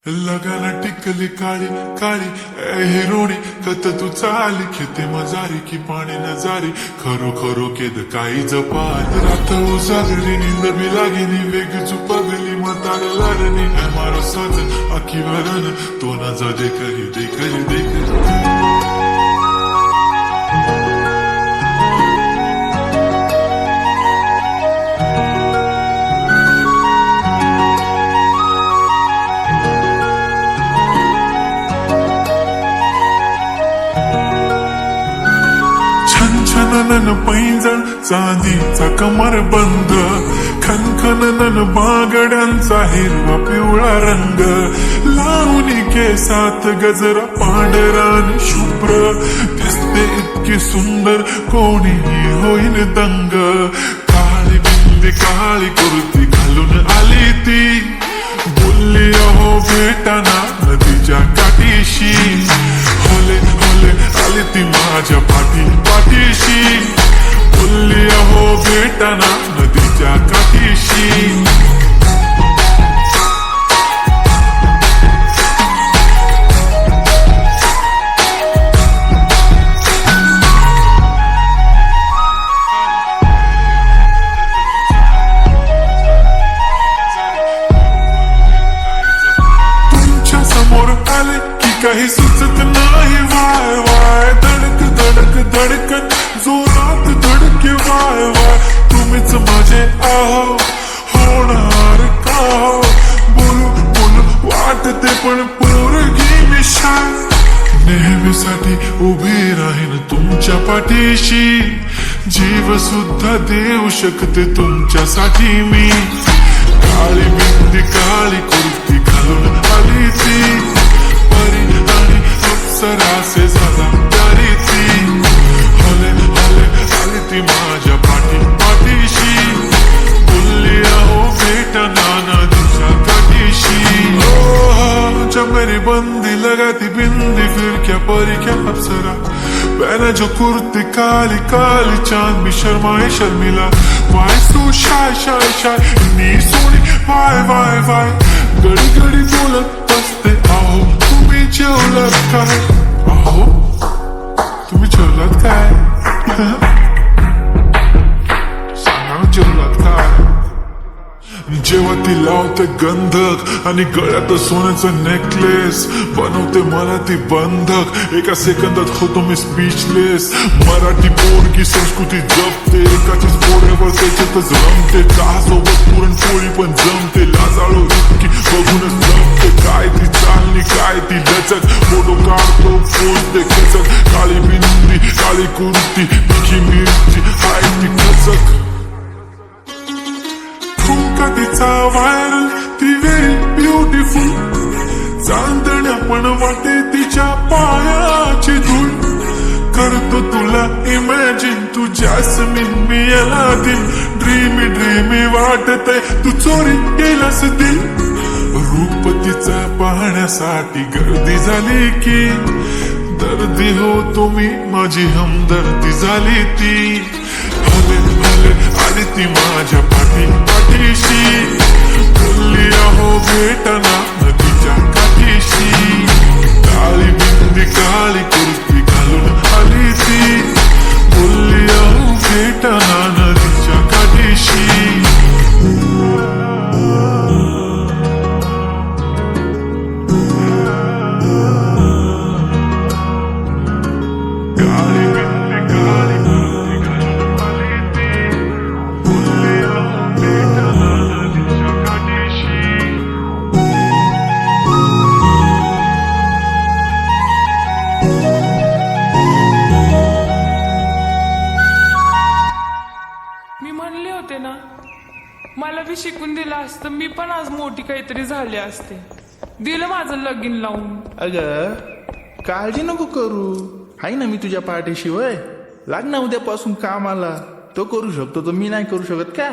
लगाना टिकली काळी काळी हिरोणी कत तू चाली खेते मजारी की पाणी नजारी खरो खरो केद काही जपाल रात उजागरी निंद भी लागेनी वेग चुपगली मतार लाडनी मारो साज आखी वरण तो ना जा दे करी छनछनन पैंजण चांदीचा कमर बंद खनखनन बागड्यांचा हिरवा पिवळा रंग लावणी केसात गजरा पांढरा आणि शुभ्र दिसते इतकी सुंदर कोणीही होईन दंग काळी बिंदी काळी कुर्ती घालून आली ती बोलली अहो भेटाना नदीच्या काठीशी होले होले आली ती माझ्या पाठीशी बोलली अहो भेटाना नदीच्या काठीशी काही सुचत नाही वाय वाय धडक धडक धडकन जोरात धडके वाय वाय तुम्हीच माझे आहो होणार का बोलू बोलू वाटते पण पोरगी मी शाय नेहमीसाठी उभी राहीन तुमच्या पाठीशी जीव सुद्धा देऊ शकते तुमच्यासाठी मी काळी बिंदी काळी कुर्ती घालून आली ती सरासे झाला प्यारी ती हले हले आली ती माझ्या पाठीशी बोलली अहो भेटना नदीच्या काठीशी जब मेरी बंदी लगाती बिंदी फिर क्या परी क्या अप्सरा पहने जो कुर्ती काली काली चांद भी शर्माए शर्मिला why so shy shy shy नी सोनी वाय वाय वाय गडी गडी बोलत असते अहो तुम्ही जेवलात काय अहो तुम्ही जेवलात काय सांगा जेवलात काय जेव्हा ती लावते गंधक आणि गळ्यात सोन्याचं नेकलेस बनवते मला ती बंधक एका सेकंदात होतो मी स्पीचलेस मराठी पोरगी संस्कृती जपते एकाचीच पोऱ्यावर त्याच्यातच रमते चहासोबत पुरणपोळी पण जमते लाजाळू इतकी बघूनच जमते काय ती चालणी काय ती लचक फोटो काढतो पोचते खचक काळी बिंदी काळी कुर्ती तिखी मिरची हाय ती खचक तिचा व्हायरल ती व्हेरी ब्युटिफुल चांदण्या पण वाटे तिच्या पायाची धूळ करतो तुला इमॅजिन तू जॅस्मिन मी याला दिल ड्रीमी ड्रीमी वाटतय तू चोरी केलास दिल रूप तिचा पाहण्यासाठी गर्दी झाली की दर्दी हो तुम्ही माझी हमदर्दी झाली ती भले भले आली ती माझ्या पाठीशी बोलली अहो भेटना नदीच्या काठीशी काळी बिंदी काळी कुर्ती घालून आली ती बोलली अहो भेटना नदीच्या काठीशी मला बी शिकून दिलं असतं मी पण आज मोठी काहीतरी झाली असते दिलं माझं लगीन लावून अगं काळजी नको करू हाय ना मी तुझ्या पाठीशी वय लाग ना उद्यापासून कामाला तो करू शकतो तो मी नाही करू शकत का